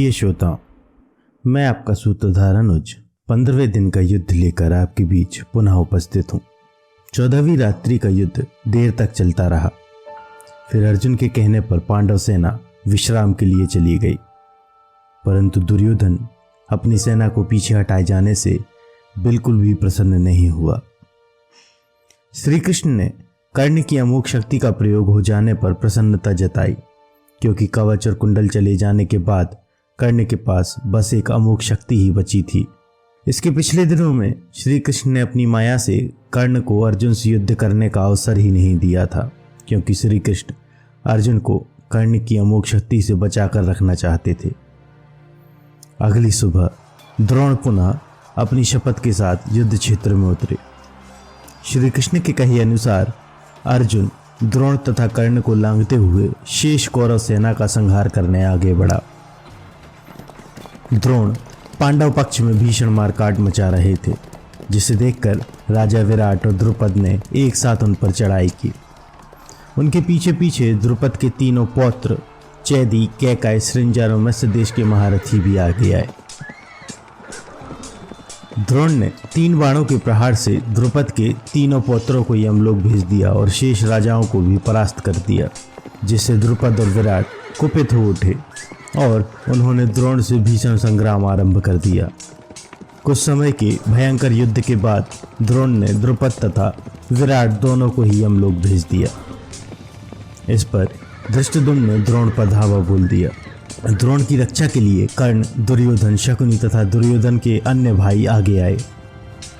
प्रिय श्रोताओं, मैं आपका सूत्रधार अनुज 15वें दिन का युद्ध लेकर आपके बीच पुनः उपस्थित हूँ। 14वीं रात्रि का युद्ध देर तक चलता रहा। फिर अर्जुन के कहने पर पांडव सेना विश्राम के लिए चली गई, परंतु दुर्योधन अपनी सेना को पीछे हटाए जाने से बिल्कुल भी प्रसन्न नहीं हुआ। श्री कृष्ण ने कर्ण की अमोघ शक्ति का प्रयोग हो जाने पर प्रसन्नता जताई, क्योंकि कवच और कुंडल चले जाने के बाद कर्ण के पास बस एक अमोघ शक्ति ही बची थी। इसके पिछले दिनों में श्री कृष्ण ने अपनी माया से कर्ण को अर्जुन से युद्ध करने का अवसर ही नहीं दिया था, क्योंकि श्री कृष्ण अर्जुन को कर्ण की अमोघ शक्ति से बचाकर रखना चाहते थे। अगली सुबह द्रोण पुनः अपनी शपथ के साथ युद्ध क्षेत्र में उतरे। श्री कृष्ण के कहे अनुसार अर्जुन द्रोण तथा कर्ण को लांघते हुए शेष कौरव सेना का संहार करने आगे बढ़ा। द्रोण पांडव पक्ष में भीषण मारकाट मचा रहे थे, जिसे देखकर राजा विराट और द्रुपद ने एक साथ उन पर चढ़ाई की। उनके पीछे पीछे द्रुपद के तीनों पौत्र चैदी, कैकय, सृंजर और मत्स्य देश के महारथी भी आगे आए। द्रोण ने 3 बाणों के प्रहार से द्रुपद के तीनों पौत्रों को यमलोक भेज दिया और शेष राजाओं को भी परास्त कर दिया, जिससे द्रुपद और विराट कुपित हो उठे और उन्होंने द्रोण से भीषण संग्राम आरंभ कर दिया। कुछ समय के भयंकर युद्ध के बाद द्रोण ने द्रुपद तथा विराट दोनों को ही यमलोक भेज दिया। इस पर धृष्टद्युम्न ने द्रोण पर धावा बोल दिया। द्रोण की रक्षा के लिए कर्ण, दुर्योधन, शकुनी तथा दुर्योधन के अन्य भाई आगे आए।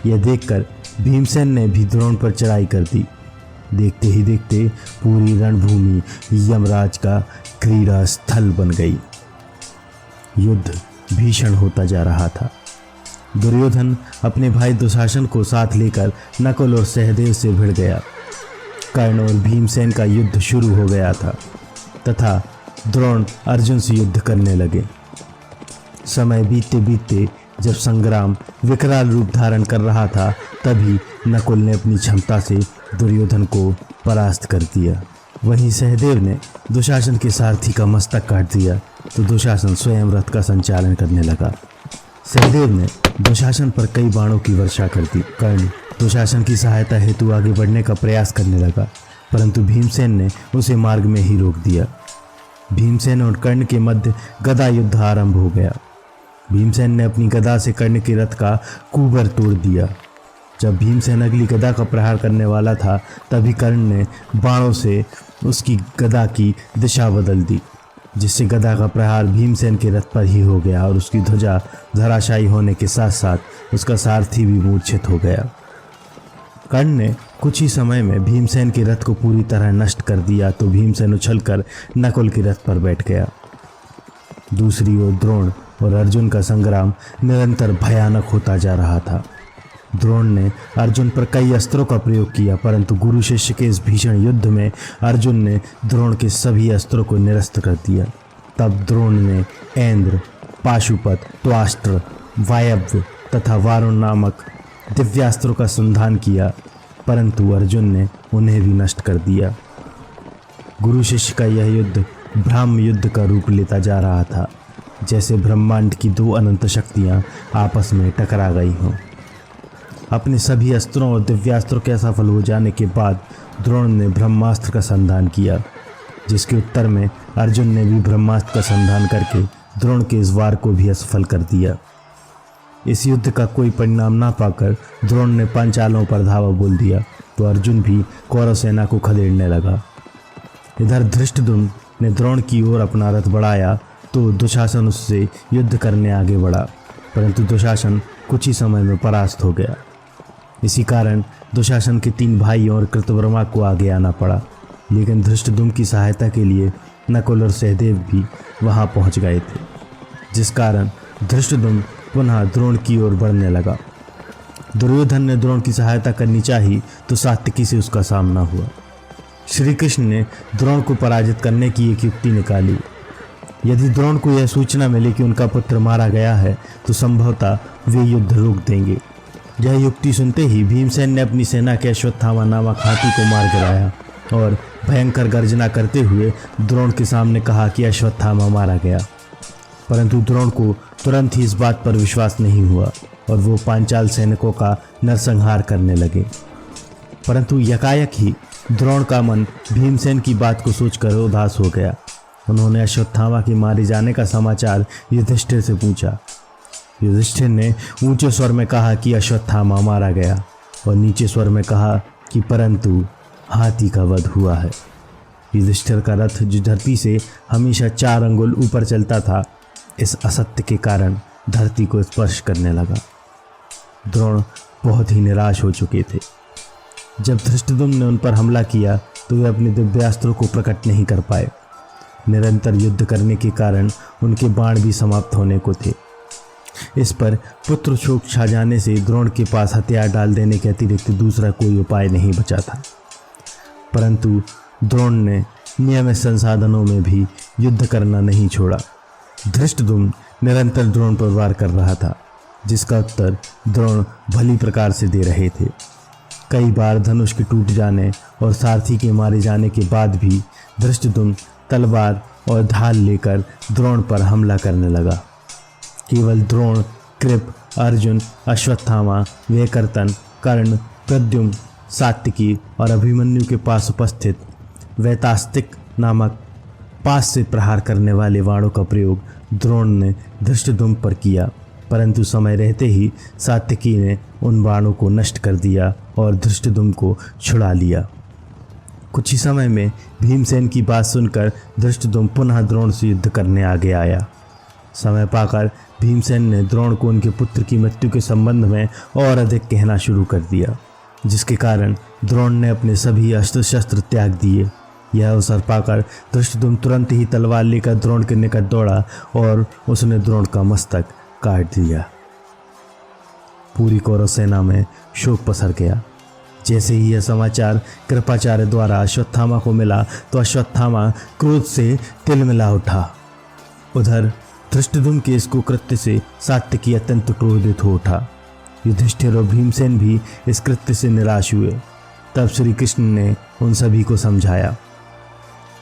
यह देखकर भीमसेन ने भी द्रोण पर चढ़ाई कर दी। देखते ही देखते पूरी रणभूमि यमराज का क्रीड़ा स्थल बन गई। युद्ध भीषण होता जा रहा था। दुर्योधन अपने भाई दुशासन को साथ लेकर नकुल और सहदेव से भिड़ गया। कर्ण और भीमसेन का युद्ध शुरू हो गया था तथा द्रोण अर्जुन से युद्ध करने लगे। समय बीतते बीतते जब संग्राम विकराल रूप धारण कर रहा था, तभी नकुल ने अपनी क्षमता से दुर्योधन को परास्त कर दिया। वहीं सहदेव ने दुशासन के सारथी का मस्तक काट दिया, तो दुशासन स्वयं रथ का संचालन करने लगा। सहदेव ने दुशासन पर कई बाणों की वर्षा कर दी। कर्ण दुशासन की सहायता हेतु आगे बढ़ने का प्रयास करने लगा, परंतु भीमसेन ने उसे मार्ग में ही रोक दिया। भीमसेन और कर्ण के मध्य गदा युद्ध आरंभ हो गया। भीमसेन ने अपनी गदा से कर्ण के रथ का कुबर तोड़ दिया। जब भीमसेन अगली गदा का प्रहार करने वाला था, तभी कर्ण ने बाणों से उसकी गदा की दिशा बदल दी, जिससे गदा का प्रहार भीमसेन के रथ पर ही हो गया और उसकी ध्वजा धराशायी होने के साथ साथ उसका सारथी भी मूर्छित हो गया। कर्ण ने कुछ ही समय में भीमसेन के रथ को पूरी तरह नष्ट कर दिया, तो भीमसेन उछलकर नकुल के रथ पर बैठ गया। दूसरी ओर द्रोण और अर्जुन का संग्राम निरंतर भयानक होता जा रहा था। द्रोण ने अर्जुन पर कई अस्त्रों का प्रयोग किया, परंतु गुरु शिष्य के इस भीषण युद्ध में अर्जुन ने द्रोण के सभी अस्त्रों को निरस्त कर दिया। तब द्रोण ने ऐन्द्र, पाशुपत, त्वाष्ट्र, वायव्य तथा वारुण नामक दिव्यास्त्रों का संधान किया, परंतु अर्जुन ने उन्हें भी नष्ट कर दिया। गुरु शिष्य का यह युद्ध ब्रह्म युद्ध का रूप लेता जा रहा था, जैसे ब्रह्मांड की 2 अनंत शक्तियां आपस में टकरा गई हों। अपने सभी अस्त्रों और दिव्यास्त्रों के असफल हो जाने के बाद द्रोण ने ब्रह्मास्त्र का संधान किया, जिसके उत्तर में अर्जुन ने भी ब्रह्मास्त्र का संधान करके द्रोण के इस वार को भी असफल कर दिया। इस युद्ध का कोई परिणाम ना पाकर द्रोण ने पांचालों पर धावा बोल दिया, तो अर्जुन भी कौरव सेना को खदेड़ने लगा। इधर धृष्टद्युम्न ने द्रोण की ओर अपना रथ बढ़ाया, तो दुशासन उससे युद्ध करने आगे बढ़ा, परंतु दुशासन कुछ ही समय में परास्त हो गया। इसी कारण दुशासन के 3 भाइयों और कृतवर्मा को आगे आना पड़ा, लेकिन धृष्टद्युम्न की सहायता के लिए नकुल और सहदेव भी वहां पहुंच गए थे, जिस कारण धृष्टद्युम्न पुनः द्रोण की ओर बढ़ने लगा। दुर्योधन ने द्रोण की सहायता करनी चाहिए, तो सात्विकी से उसका सामना हुआ। श्री कृष्ण ने द्रोण को पराजित करने की एक युक्ति निकाली। यदि द्रोण को यह सूचना मिले कि उनका पुत्र मारा गया है, तो संभवतः वे युद्ध रोक देंगे। यह युक्ति सुनते ही भीमसेन ने अपनी सेना के अश्वत्थामा नामक हाथी को मार गिराया और भयंकर गर्जना करते हुए द्रोण के सामने कहा कि अश्वत्थामा मारा गया। परंतु द्रोण को तुरंत ही इस बात पर विश्वास नहीं हुआ और वो पांचाल सैनिकों का नरसंहार करने लगे। परंतु यकायक ही द्रोण का मन भीमसेन की बात को सोचकर उदास हो गया। उन्होंने अश्वत्थामा के मारे जाने का समाचार युधिष्ठिर से पूछा। युधिष्ठिर ने ऊंचे स्वर में कहा कि अश्वत्थामा मारा गया और नीचे स्वर में कहा कि परंतु हाथी का वध हुआ है। युधिष्ठिर का रथ जो धरती से हमेशा 4 अंगुल ऊपर चलता था, इस असत्य के कारण धरती को स्पर्श करने लगा। द्रोण बहुत ही निराश हो चुके थे। जब धृष्टद्युम्न ने उन पर हमला किया तो वे अपने दिव्यास्त्रों को प्रकट नहीं कर पाए। निरंतर युद्ध करने के कारण उनके बाण भी समाप्त होने को थे। इस पर पुत्र शोक छा जाने से द्रोण के पास हथियार डाल देने के अतिरिक्त दूसरा कोई उपाय नहीं बचा था। परंतु द्रोण ने नियमित संसाधनों में भी युद्ध करना नहीं छोड़ा। धृष्टद्युम्न निरंतर द्रोण पर वार कर रहा था, जिसका उत्तर द्रोण भली प्रकार से दे रहे थे। कई बार धनुष के टूट जाने और सारथी के मारे जाने के बाद भी धृष्टद्युम्न तलवार और ढाल लेकर द्रोण पर हमला करने लगा। केवल द्रोण, कृप, अर्जुन, अश्वत्थामा, वैकर्तन, कर्ण, प्रद्युम्न, सात्यकी और अभिमन्यु के पास उपस्थित वैतास्तिक नामक 5 से प्रहार करने वाले बाणों का प्रयोग द्रोण ने धृष्टद्युम्न पर किया, परंतु समय रहते ही सात्यकी ने उन बाणों को नष्ट कर दिया और धृष्टद्युम्न को छुड़ा लिया। कुछ ही समय में भीमसेन की बात सुनकर धृष्टद्युम्न पुनः द्रोण से युद्ध करने आगे आया। समय पाकर भीमसेन ने द्रोण को उनके पुत्र की मृत्यु के संबंध में और अधिक कहना शुरू कर दिया, जिसके कारण द्रोण ने अपने सभी अस्त्र शस्त्र त्याग दिए। यह अवसर पाकर धृष्टद्युम्न तुरंत ही तलवार लेकर द्रोण के निकट दौड़ा और उसने द्रोण का मस्तक काट दिया। पूरी कौरव सेना में शोक पसर गया। जैसे ही यह समाचार कृपाचार्य द्वारा अश्वत्थामा को मिला तो अश्वत्थामा क्रोध से तिलमिला उठा। उधर धृष्टद्युम्न के इस कुकृत्य से सात्यकी अत्यंत क्रोधित हो उठा। युधिष्ठिर और भीमसेन भी इस कृत्य से निराश हुए। तब श्री कृष्ण ने उन सभी को समझाया।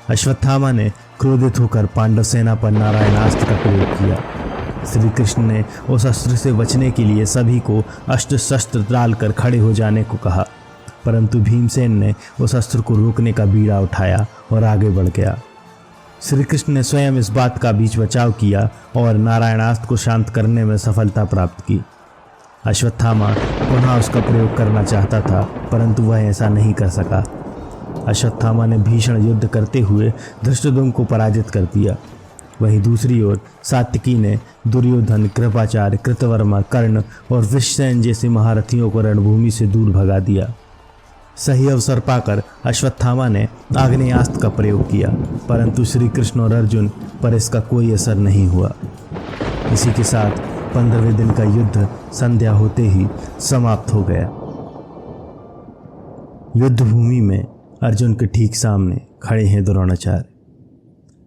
अश्वत्थामा ने क्रोधित होकर पांडव सेना पर नारायणास्त्र का प्रयोग किया। श्री कृष्ण ने उस अस्त्र से बचने के लिए सभी को अस्त्र शस्त्र डालकर खड़े हो जाने को कहा, परंतु भीमसेन ने उस अस्त्र को रोकने का बीड़ा उठाया और आगे बढ़ गया। श्री कृष्ण ने स्वयं इस बात का बीच बचाव किया और नारायणास्त्र को शांत करने में सफलता प्राप्त की। अश्वत्थामा पुनः उसका प्रयोग करना चाहता था, परंतु वह ऐसा नहीं कर सका। अश्वत्थामा ने भीषण युद्ध करते हुए धृष्टद्युम्न को पराजित कर दिया। वहीं दूसरी ओर सात्यकी ने दुर्योधन, कृपाचार्य, कृतवर्मा, कर्ण और वृषसेन जैसे महारथियों को रणभूमि से दूर भगा दिया। सही अवसर पाकर अश्वत्थामा ने आग्नेयास्त्र का प्रयोग किया, परंतु श्री कृष्ण और अर्जुन पर इसका कोई असर नहीं हुआ। इसी के साथ 15वें दिन का युद्ध संध्या होते ही समाप्त हो गया। युद्ध भूमि में अर्जुन के ठीक सामने खड़े हैं द्रोणाचार्य।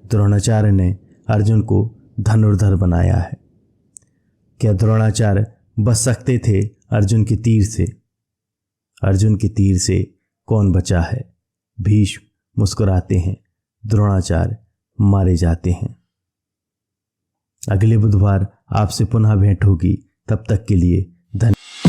द्रोणाचार्य ने अर्जुन को धनुर्धर बनाया है। क्या द्रोणाचार्य बच सकते थे अर्जुन के तीर से? अर्जुन के तीर से कौन बचा है? भीष्म मुस्कुराते हैं, द्रोणाचार्य मारे जाते हैं। अगले बुधवार आपसे पुनः भेंट होगी। तब तक के लिए धन्यवाद।